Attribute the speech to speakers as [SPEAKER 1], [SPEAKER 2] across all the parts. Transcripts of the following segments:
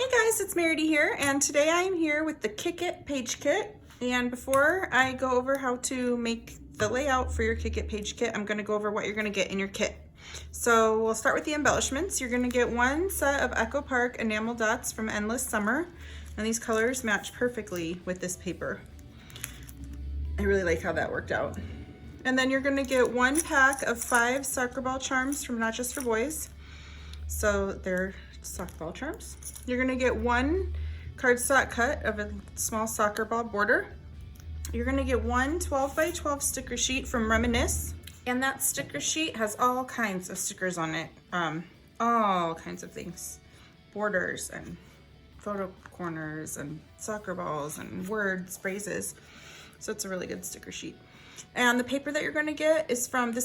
[SPEAKER 1] Hey guys, it's Meridy here, and today I am here with the Kit Page Kit. And before I go over how to make the layout for your Kit Page Kit, I'm going to go over what you're going to get in your kit. So we'll start with the embellishments. You're going to get one set of Echo Park enamel dots from Endless Summer, and these colors match perfectly with this paper. I really like how that worked out. And then you're going to get one pack of 5 soccer ball charms from Not Just for Boys. So they're soccer ball charms. You're going to get one cardstock cut of a small soccer ball border. You're going to get one 12 by 12 sticker sheet from Reminisce, and that sticker sheet has all kinds of stickers on it, all kinds of things, borders and photo corners and soccer balls and words, phrases. So it's a really good sticker sheet. And the paper that you're going to get is from the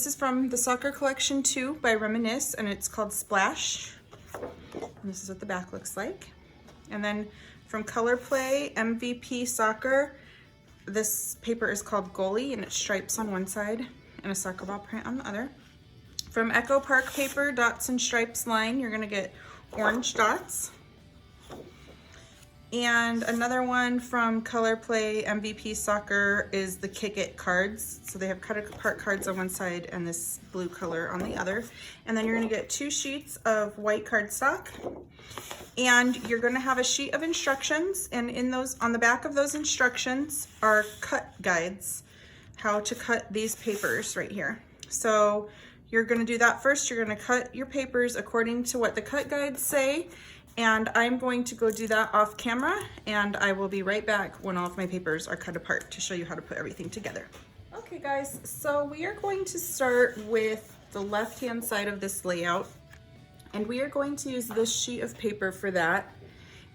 [SPEAKER 1] Soccer Collection 2 by Reminisce, and it's called Splash. And this is what the back looks like. And then from Color Play MVP Soccer, this paper is called Goalie, and it's stripes on one side and a soccer ball print on the other. From Echo Park Paper Dots and Stripes line, you're going to get orange dots. And another one from Color Play MVP Soccer is the Kit cards. So they have cut apart cards on one side and this blue color on the other. And then you're going to get 2 sheets of white cardstock. And you're going to have a sheet of instructions, and in those, on the back of those instructions are cut guides, how to cut these papers right here. So you're going to do that first. You're going to cut your papers according to what the cut guides say. And I'm going to go do that off camera, and I will be right back when all of my papers are cut apart to show you how to put everything together. Okay guys, so we are going to start with the left-hand side of this layout, and we are going to use this sheet of paper for that.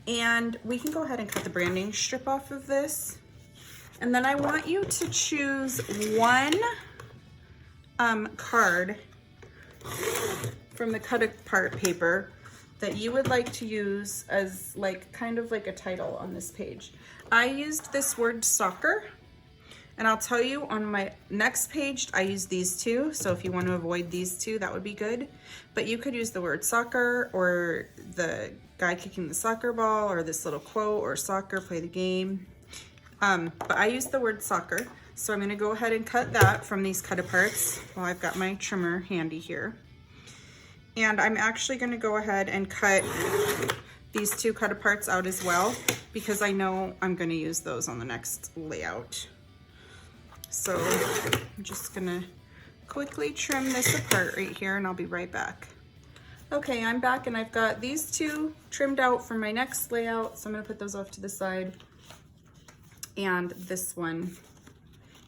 [SPEAKER 1] And we can go ahead and cut the branding strip off of this. And then I want you to choose one card from the cut apart paper that you would like to use as kind of like a title on this page. I used this word soccer, and I'll tell you on my next page I use these two, so if you want to avoid these two, that would be good. But you could use the word soccer, or the guy kicking the soccer ball, or this little quote, or soccer, play the game. But I used the word soccer, so I'm going to go ahead and cut that from these cut aparts while I've got my trimmer handy here. And I'm actually going to go ahead and cut these 2 cut aparts out as well, because I know I'm going to use those on the next layout. So I'm just going to quickly trim this apart right here, and I'll be right back. Okay, I'm back, and I've got these 2 trimmed out for my next layout, so I'm going to put those off to the side. And this one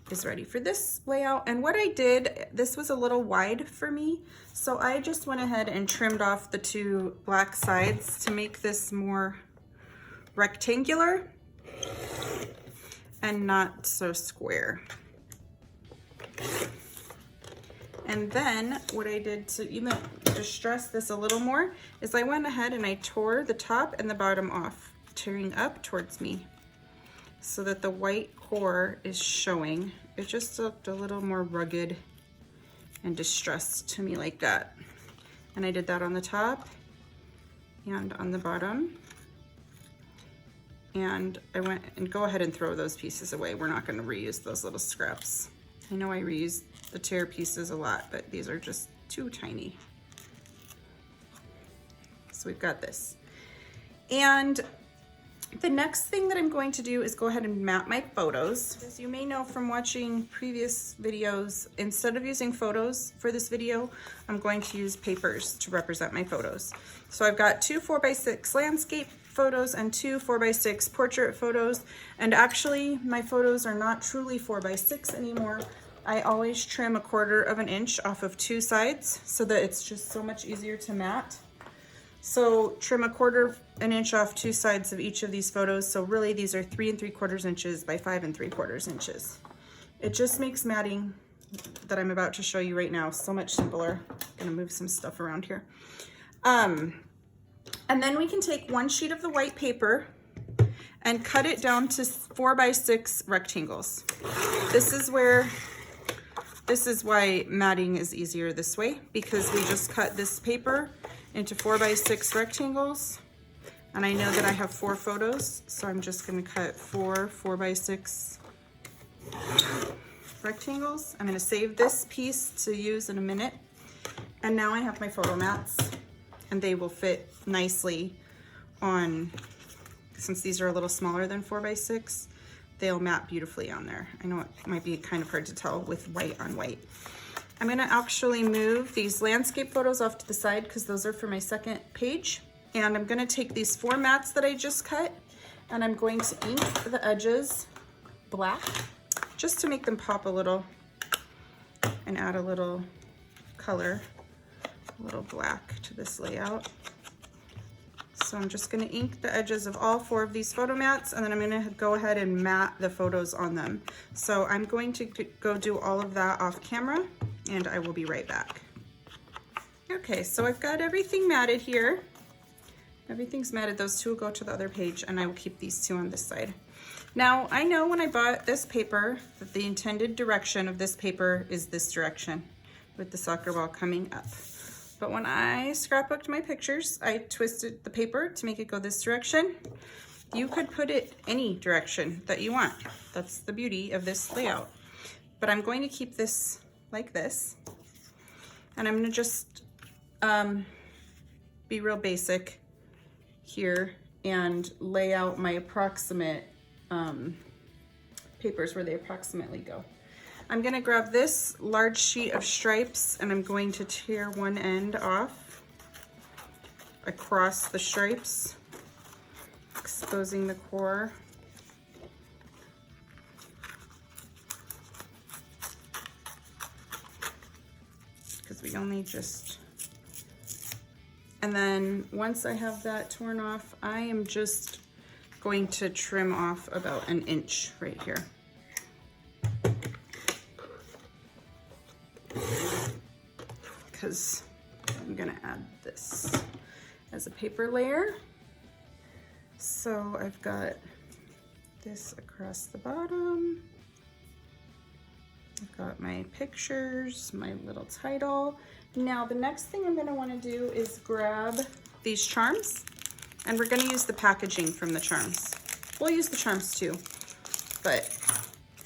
[SPEAKER 1] is ready for this layout. And what I did, this was a little wide for me, so I just went ahead and trimmed off the 2 black sides to make this more rectangular and not so square. And then what I did to even distress this a little more is I went ahead and I tore the top and the bottom off, tearing up towards me, so that the white core is showing. It just looked a little more rugged and distressed to me like that. And I did that on the top and on the bottom. And I went and go ahead and throw those pieces away. We're not going to reuse those little scraps. I know I reuse the tear pieces a lot, but these are just too tiny. So we've got this. And the next thing that I'm going to do is go ahead and map my photos. As you may know from watching previous videos, instead of using photos for this video, I'm going to use papers to represent my photos. So I've got 2 4x6 landscape photos and 2 4x6 portrait photos. And actually, my photos are not truly 4x6 anymore. I always trim 1/4 of an inch off of 2 sides so that it's just so much easier to mat. So trim 1/4 an inch off 2 sides of each of these photos. So really these are 3 3/4 inches by 5 3/4 inches. It just makes matting that I'm about to show you right now so much simpler. I'm gonna move some stuff around here. And then we can take 1 sheet of the white paper and cut it down to 4x6 rectangles. This is why matting is easier this way, because we just cut this paper into 4x6 rectangles, And I know that I have 4 photos, so I'm just gonna cut 4 4x6 rectangles. I'm gonna save this piece to use in a minute. And now I have my photo mats, and they will fit nicely on, since these are a little smaller than 4x6, they'll mat beautifully on there. I know it might be kind of hard to tell with white on white. I'm gonna actually move these landscape photos off to the side because those are for my second page. And I'm gonna take these 4 mats that I just cut, and I'm going to ink the edges black just to make them pop a little and add a little color, a little black to this layout. So I'm just gonna ink the edges of all 4 of these photo mats, and then I'm gonna go ahead and mat the photos on them. So I'm going to go do all of that off camera, and I will be right back. Okay, so I've got everything matted here. Everything's matted. Those 2 will go to the other page, and I will keep these 2 on this side. Now, I know when I bought this paper that the intended direction of this paper is this direction with the soccer ball coming up. But when I scrapbooked my pictures, I twisted the paper to make it go this direction. You could put it any direction that you want. That's the beauty of this layout. But I'm going to keep this like this. And I'm gonna just be real basic here and lay out my approximate papers where they approximately go. I'm gonna grab this large sheet of stripes, and I'm going to tear one end off across the stripes, exposing the core. Because we only just, and then once I have that torn off, I am just going to trim off about 1 inch right here. Because I'm gonna add this as a paper layer. So I've got this across the bottom. I've got my pictures, my little title. Now the next thing I'm gonna wanna do is grab these charms, and we're gonna use the packaging from the charms. We'll use the charms too, but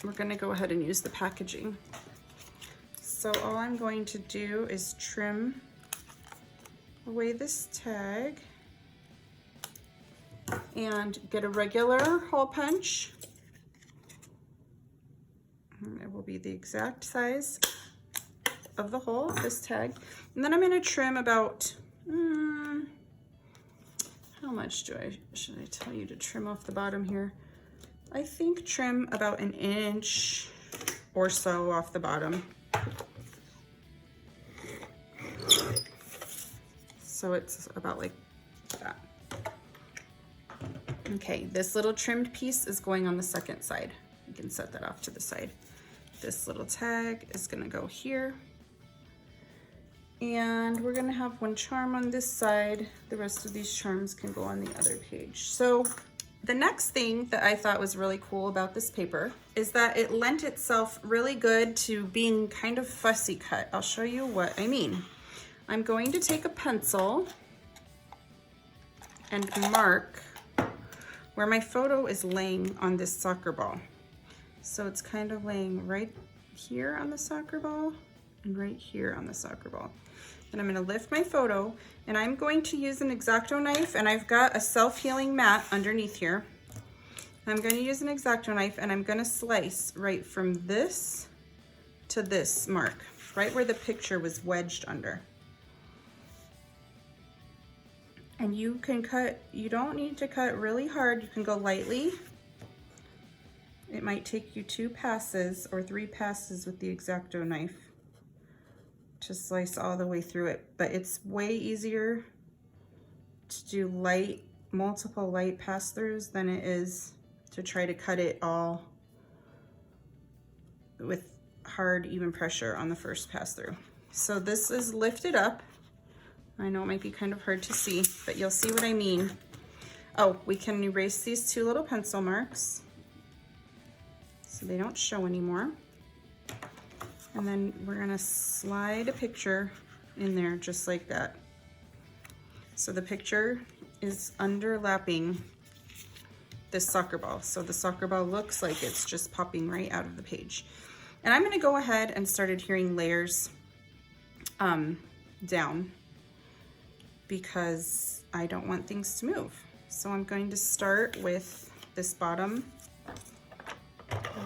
[SPEAKER 1] we're gonna go ahead and use the packaging. So all I'm going to do is trim away this tag and get a regular hole punch. And it will be the exact size of the hole, this tag. And then I'm gonna trim about, how much should I tell you to trim off the bottom here? I think trim about 1 inch or so off the bottom. So it's about like that. Okay, this little trimmed piece is going on the second side. You can set that off to the side. This little tag is gonna go here. And we're gonna have 1 charm on this side. The rest of these charms can go on the other page. So the next thing that I thought was really cool about this paper is that it lent itself really good to being kind of fussy cut. I'll show you what I mean. I'm going to take a pencil and mark where my photo is laying on this soccer ball. So it's kind of laying right here on the soccer ball and right here on the soccer ball. And I'm gonna lift my photo, and I'm going to use an X-Acto knife, and I've got a self-healing mat underneath here. I'm gonna use an X-Acto knife, and I'm gonna slice right from this to this mark, right where the picture was wedged under. And you can cut, you don't need to cut really hard, you can go lightly. It might take you 2 passes or 3 passes with the X-Acto knife to slice all the way through it, but it's way easier to do multiple light pass-throughs than it is to try to cut it all with hard, even pressure on the first pass-through. So this is lifted up. I know it might be kind of hard to see, but you'll see what I mean. Oh, we can erase these 2 little pencil marks so they don't show anymore. And then we're gonna slide a picture in there just like that. So the picture is underlapping this soccer ball. So the soccer ball looks like it's just popping right out of the page. And I'm gonna go ahead and start adhering layers down because I don't want things to move. So I'm going to start with this bottom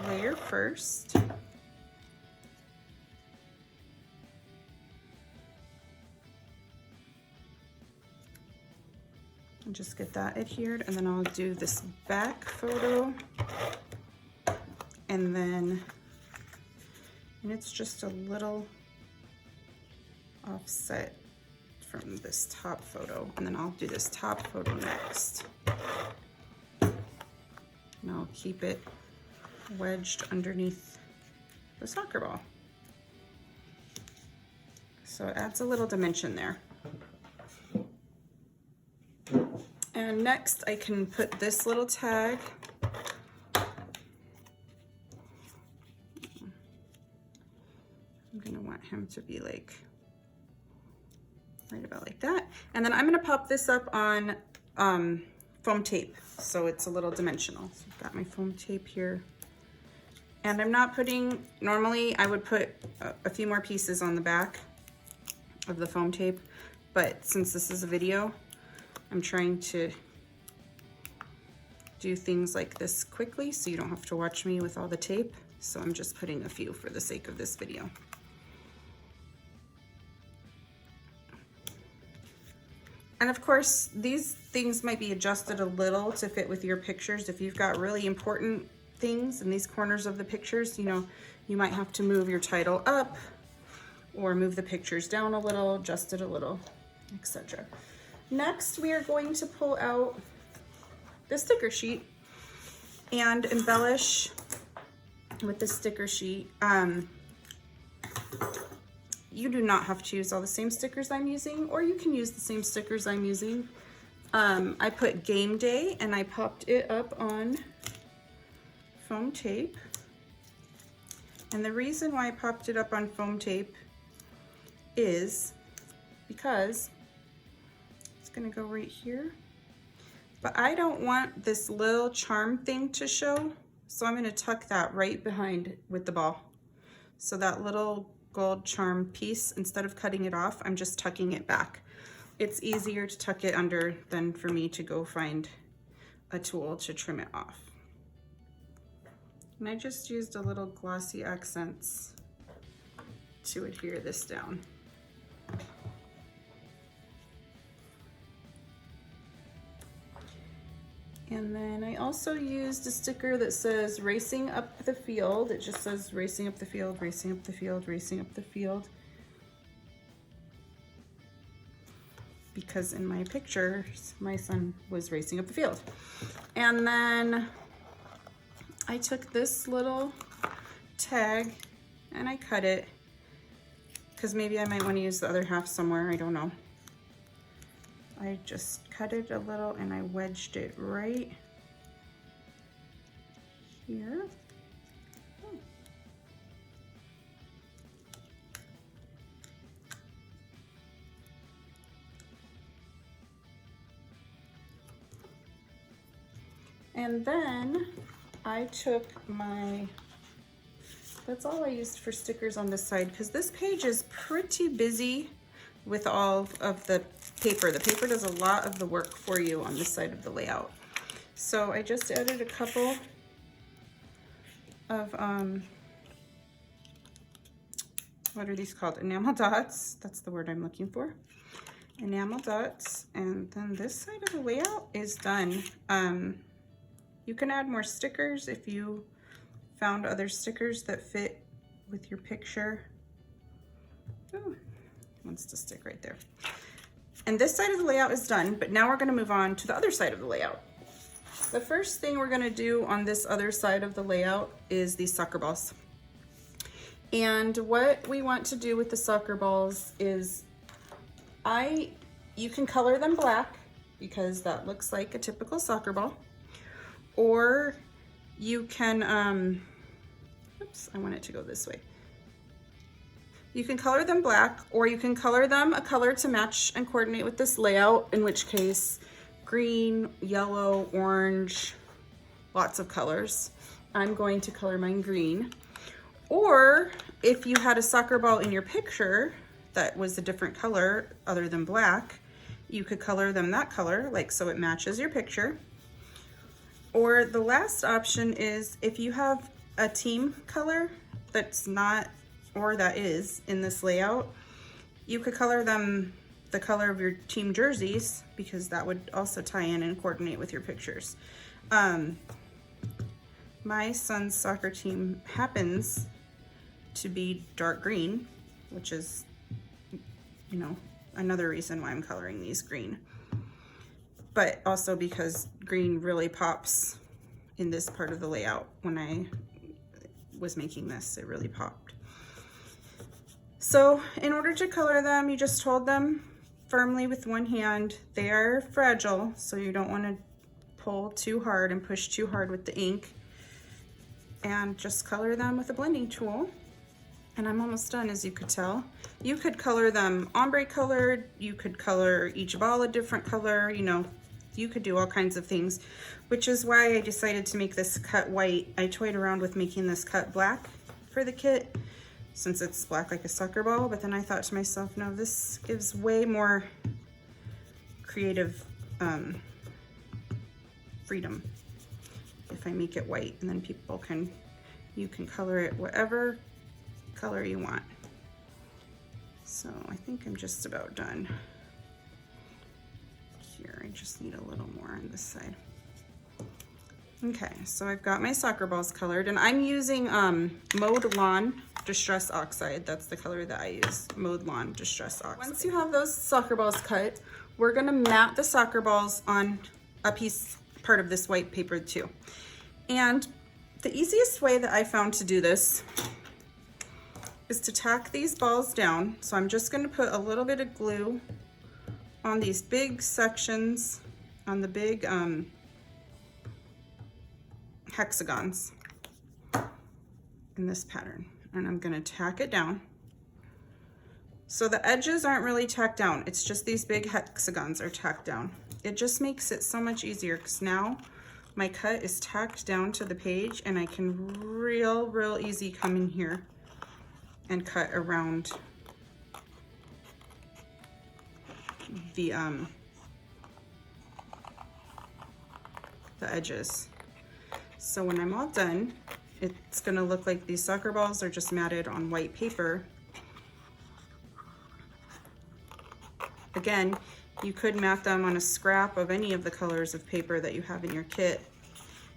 [SPEAKER 1] layer first. And just get that adhered, and then I'll do this back photo, and it's just a little offset from this top photo, and then I'll do this top photo next. And I'll keep it wedged underneath the soccer ball. So it adds a little dimension there. And next I can put this little tag. I'm gonna want him to be like, right about like that. And then I'm gonna pop this up on foam tape, so it's a little dimensional. So I've got my foam tape here. And I'm not putting, normally I would put a few more pieces on the back of the foam tape, but since this is a video, I'm trying to do things like this quickly so you don't have to watch me with all the tape. So I'm just putting a few for the sake of this video. And of course, these things might be adjusted a little to fit with your pictures. If you've got really important things in these corners of the pictures, you know, you might have to move your title up or move the pictures down a little, adjust it a little, etc. Next, we are going to pull out the sticker sheet and embellish with the sticker sheet. You do not have to use all the same stickers I'm using, or you can use the same stickers I'm using. I put game day and I popped it up on foam tape. And the reason why I popped it up on foam tape is because it's gonna go right here. But I don't want this little charm thing to show, so I'm gonna tuck that right behind with the ball. So that little gold charm piece, instead of cutting it off, I'm just tucking it back. It's easier to tuck it under than for me to go find a tool to trim it off. And I just used a little glossy accents to adhere this down. And then I also used a sticker that says racing up the field. It just says racing up the field, racing up the field, racing up the field. Because in my pictures, my son was racing up the field. And then I took this little tag and I cut it, because maybe I might want to use the other half somewhere, I don't know. I just cut it a little and I wedged it right here. And then I took that's all I used for stickers on this side, because this page is pretty busy with all of the paper. The paper does a lot of the work for you on this side of the layout. So I just added a couple of, what are these called? Enamel dots. That's the word I'm looking for. Enamel dots. And then this side of the layout is done. You can add more stickers if you found other stickers that fit with your picture. Ooh. Wants to stick right there. And this side of the layout is done, but now we're going to move on to the other side of the layout. The first thing we're going to do on this other side of the layout is these soccer balls. And what we want to do with the soccer balls is you can color them black because that looks like a typical soccer ball, or you can oops, I want it to go this way. You can color them black, or you can color them a color to match and coordinate with this layout, in which case green, yellow, orange, lots of colors. I'm going to color mine green. Or if you had a soccer ball in your picture that was a different color other than black, you could color them that color, like so it matches your picture. Or the last option is if you have a team color that's not, or that is in this layout, you could color them the color of your team jerseys, because that would also tie in and coordinate with your pictures. My son's soccer team happens to be dark green, which is, you know, another reason why I'm coloring these green. But also because green really pops in this part of the layout. When I was making this, it really popped. So in order to color them, you just hold them firmly with one hand. They are fragile, so you don't want to pull too hard and push too hard with the ink. And just color them with a blending tool. And I'm almost done, as you could tell. You could color them ombre colored, you could color each ball a different color, you know, you could do all kinds of things, which is why I decided to make this cut white. I toyed around with making this cut black for the kit, since it's black like a soccer ball, but then I thought to myself, no, this gives way more creative freedom if I make it white, and then you can color it whatever color you want. So I think I'm just about done. Here, I just need a little more on this side. Okay, so I've got my soccer balls colored, and I'm using Mowed Lawn Distress Oxide. That's the color that I use, Mowed Lawn Distress Oxide. Once you have those soccer balls cut, we're gonna mat the soccer balls on a part of this white paper too. And the easiest way that I found to do this is to tack these balls down. So I'm just gonna put a little bit of glue on these big sections, on the big hexagons in this pattern. And I'm gonna tack it down. So the edges aren't really tacked down, it's just these big hexagons are tacked down. It just makes it so much easier, because now my cut is tacked down to the page, and I can real easy come in here and cut around the edges. So when I'm all done, it's gonna look like these soccer balls are just matted on white paper. Again, you could mat them on a scrap of any of the colors of paper that you have in your kit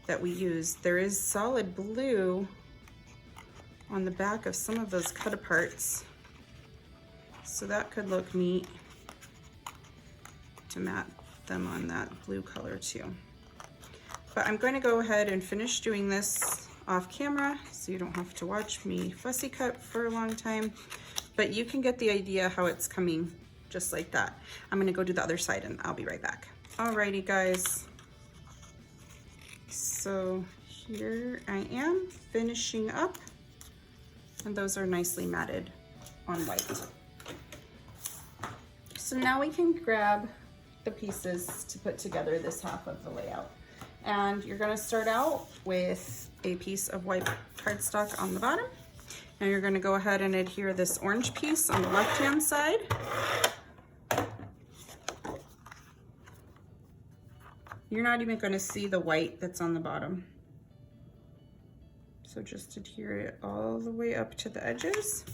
[SPEAKER 1] that we use. There is solid blue on the back of some of those cut aparts, so that could look neat to mat them on that blue color too. But I'm going to go ahead and finish doing this off camera, so you don't have to watch me fussy cut for a long time, but you can get the idea how it's coming just like that. I'm gonna go do the other side, and I'll be right back. Alrighty guys, so here I am finishing up, and those are nicely matted on white. So now we can grab the pieces to put together this half of the layout. And you're gonna start out with a piece of white cardstock on the bottom. Now you're gonna go ahead and adhere this orange piece on the left-hand side. You're not even gonna see the white that's on the bottom. So just adhere it all the way up to the edges.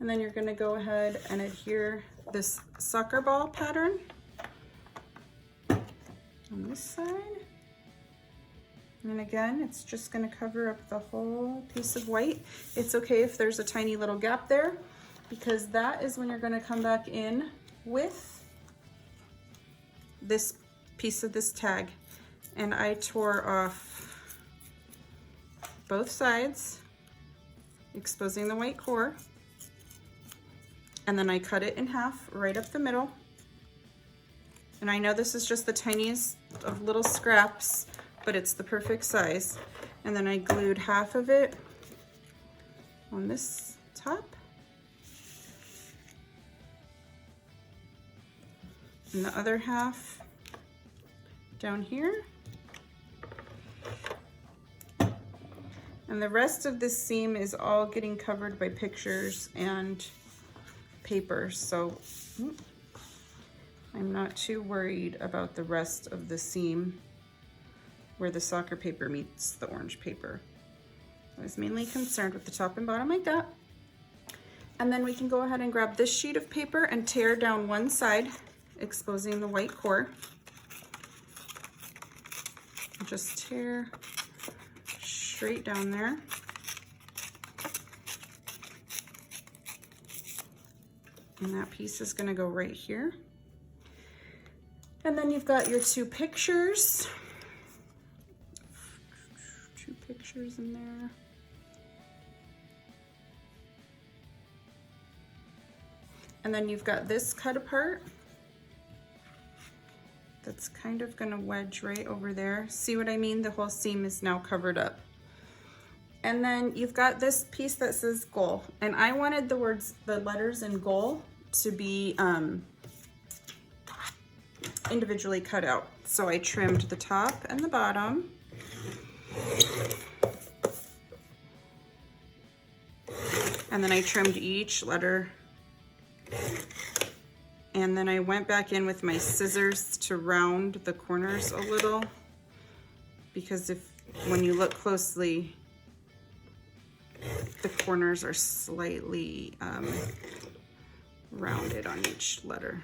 [SPEAKER 1] And then you're gonna go ahead and adhere this soccer ball pattern on this side. And again, it's just gonna cover up the whole piece of white. It's okay if there's a tiny little gap there, because that is when you're gonna come back in with this piece of this tag. And I tore off both sides, exposing the white core. And then I cut it in half right up the middle. And I know this is just the tiniest of little scraps, but it's the perfect size. And then I glued half of it on this top. And the other half down here. And the rest of this seam is all getting covered by pictures and paper, so I'm not too worried about the rest of the seam where the soccer paper meets the orange paper. I was mainly concerned with the top and bottom like that. And then we can go ahead and grab this sheet of paper and tear down one side, exposing the white core. Just tear straight down there. And that piece is gonna go right here. And then you've got your two pictures. Two pictures in there. And then you've got this cut apart. That's kind of gonna wedge right over there. See what I mean? The whole seam is now covered up. And then you've got this piece that says goal. And I wanted the letters in goal to be individually cut out. So I trimmed the top and the bottom. And then I trimmed each letter. And then I went back in with my scissors to round the corners a little, because when you look closely, the corners are slightly rounded on each letter.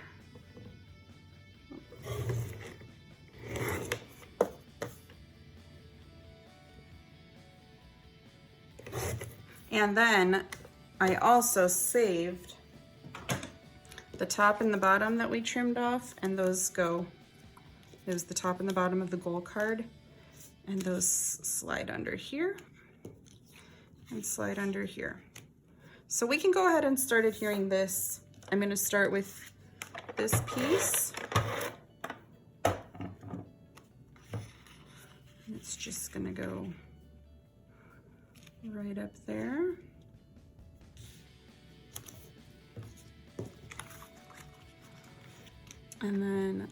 [SPEAKER 1] And then I also saved the top and the bottom that we trimmed off, and those go, it was the top and the bottom of the goal card, and those slide under here and slide under here. So we can go ahead and start adhering this. I'm going to start with this piece. It's just going to go right up there. And then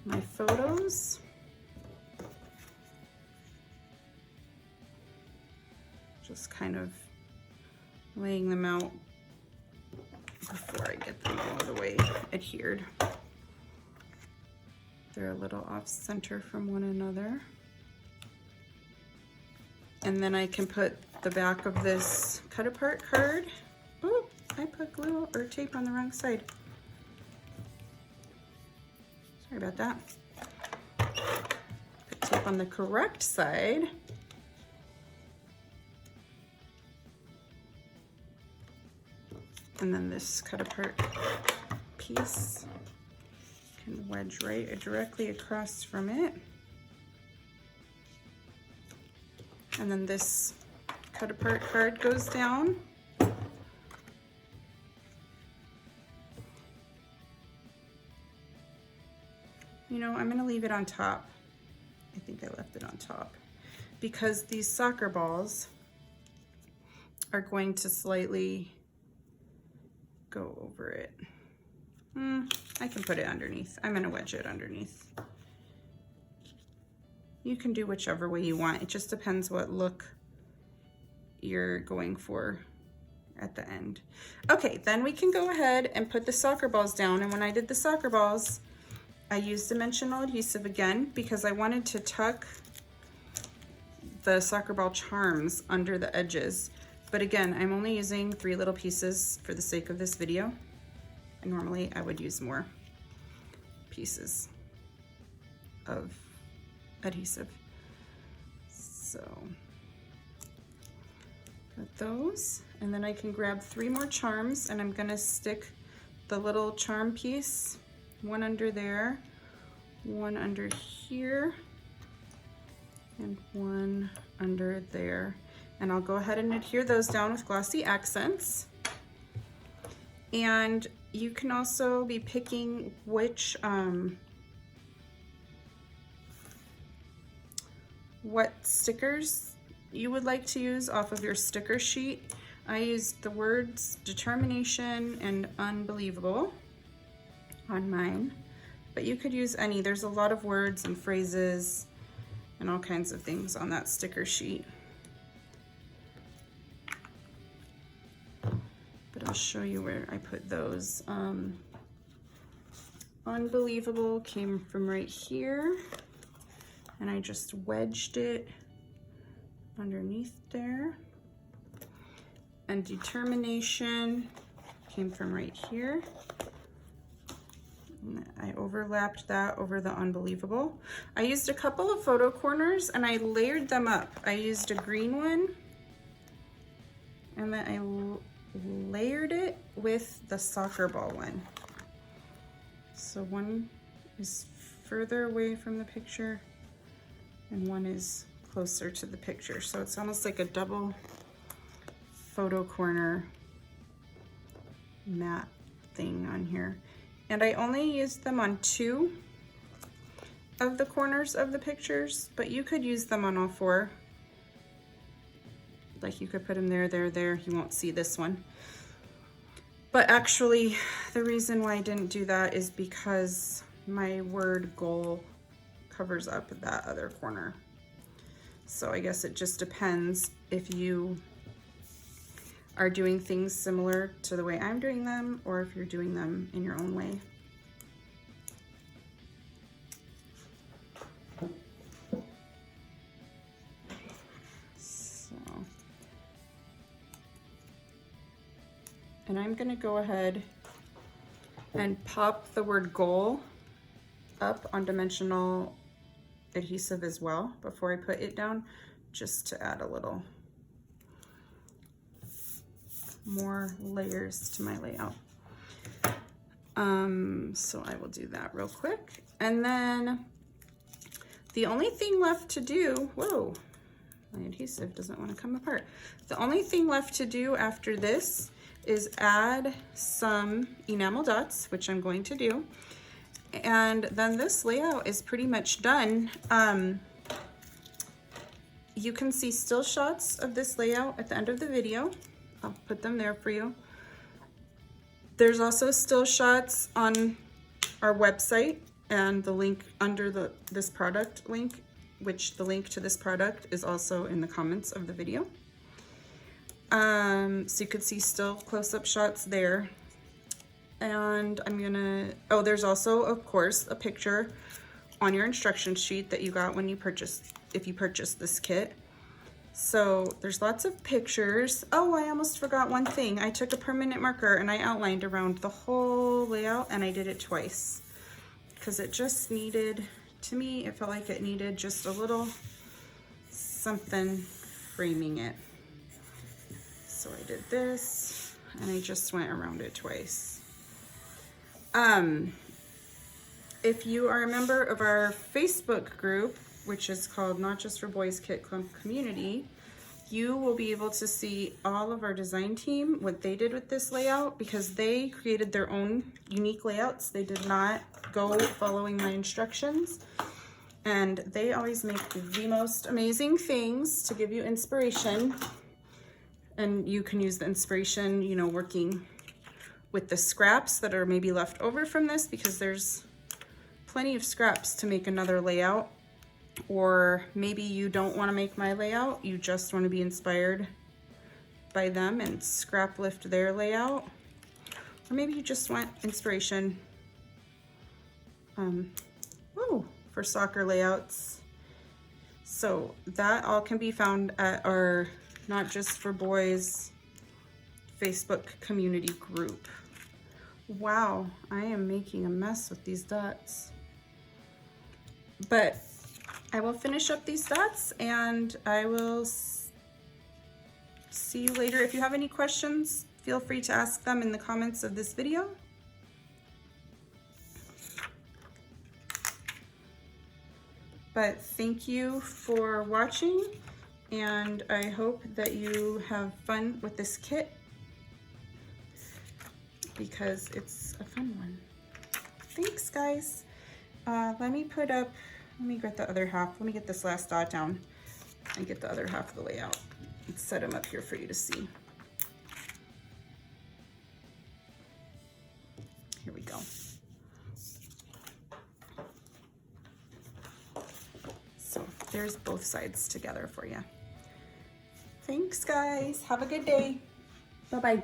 [SPEAKER 1] my photos. Just kind of laying them out before I get them all the way adhered. They're a little off center from one another. And then I can put the back of this cut apart card. Ooh, I put glue or tape on the wrong side. Sorry about that. Put tape on the correct side. And then this cut apart piece can wedge right directly across from it. And then this cut apart card goes down. You know, I'm gonna leave it on top. I think I left it on top because these soccer balls are going to slightly go over it. I can put it underneath. I'm gonna wedge it underneath. You can do whichever way you want. It just depends what look you're going for at the end. Okay, then we can go ahead and put the soccer balls down. And when I did the soccer balls, I used dimensional adhesive again because I wanted to tuck the soccer ball charms under the edges. But again, I'm only using 3 little pieces for the sake of this video. And normally I would use more pieces of adhesive. So got those, and then I can grab 3 more charms, and I'm gonna stick the little charm piece, one under there, one under here, and one under there. And I'll go ahead and adhere those down with glossy accents. And you can also be picking which what stickers you would like to use off of your sticker sheet. I used the words determination and unbelievable on mine, but you could use any. There's a lot of words and phrases and all kinds of things on that sticker sheet. But I'll show you where I put those. Unbelievable came from right here, and I just wedged it underneath there. And determination came from right here. And I overlapped that over the unbelievable. I used a couple of photo corners and I layered them up. I used a green one and then I layered it with the soccer ball one. So one is further away from the picture and one is closer to the picture. So it's almost like a double photo corner mat thing on here. And I only used them on 2 of the corners of the pictures, but you could use them on all 4. Like you could put them there, there, there. You won't see this one. But actually, the reason why I didn't do that is because my word goal covers up that other corner. So I guess it just depends if you are doing things similar to the way I'm doing them, or if you're doing them in your own way. So, and I'm gonna go ahead and pop the word goal up on dimensional adhesive as well before I put it down, just to add a little more layers to my layout. So I will do that real quick. And then the only thing left to do, whoa, my adhesive doesn't want to come apart. The only thing left to do after this is add some enamel dots, which I'm going to do. And then this layout is pretty much done. You can see still shots of this layout at the end of the video. I'll put them there for you. There's also still shots on our website and the link under this product link, which the link to this product is also in the comments of the video. So you could see still close-up shots there. And I'm gonna, oh, there's also, of course, a picture on your instruction sheet that you got when you if you purchased this kit. So there's lots of pictures. Oh, I almost forgot one thing. I took a permanent marker and I outlined around the whole layout, and I did it twice because it just needed, to me, it felt like it needed just a little something framing it. So I did this and I just went around it twice. If you are a member of our Facebook group, which is called Not Just for Boys Kit Club Community, you will be able to see all of our design team, what they did with this layout, because they created their own unique layouts. They did not go following my instructions. And they always make the most amazing things to give you inspiration. And you can use the inspiration, you know, working with the scraps that are maybe left over from this, because there's plenty of scraps to make another layout. Or maybe you don't want to make my layout, you just want to be inspired by them and scrap lift their layout. Or maybe you just want inspiration for soccer layouts. So that all can be found at our Not Just for Boys Facebook community group. Wow, I am making a mess with these dots. But I will finish up these dots and I will see you later. If you have any questions, feel free to ask them in the comments of this video. But thank you for watching, and I hope that you have fun with this kit, because it's a fun one. Thanks, guys. Let me get the other half. Let me get this last dot down and get the other half of the layout and set them up here for you to see. Here we go. there's both sides together for you. Thanks guys, have a good day.
[SPEAKER 2] Bye-bye.